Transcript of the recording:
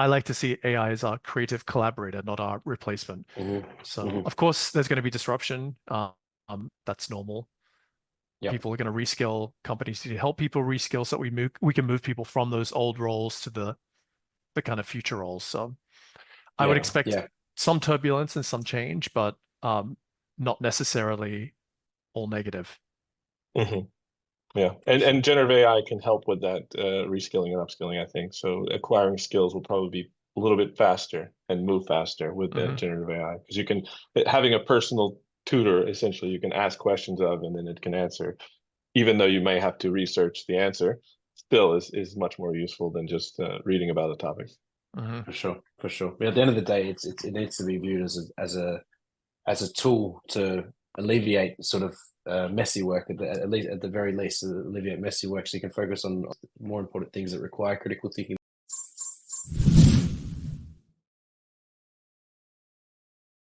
I like to see AI as our creative collaborator, not our replacement. Hmm. So, Hmm. of course, there's going to be disruption. That's normal. Yep. People are going to reskill. Companies need to help people reskill so we can move people from those old roles to the kind of future roles. So, I would Yeah. expect Yeah. some turbulence and some change, but not necessarily all negative. Hmm. Yeah, and So, generative AI can help with that reskilling and upskilling, I think. So acquiring skills will probably be a little bit faster and move faster with the mhm. generative AI because you can having a personal tutor essentially you can ask questions of and then it can answer, even though you may have to research the answer. Still is much more useful than just reading about the topic. Mhm. For sure, for sure. But at the end of the day, it needs to be viewed as a tool to alleviate sort of messy work at least at the very least alleviate messy work so you can focus on more important things that require critical thinking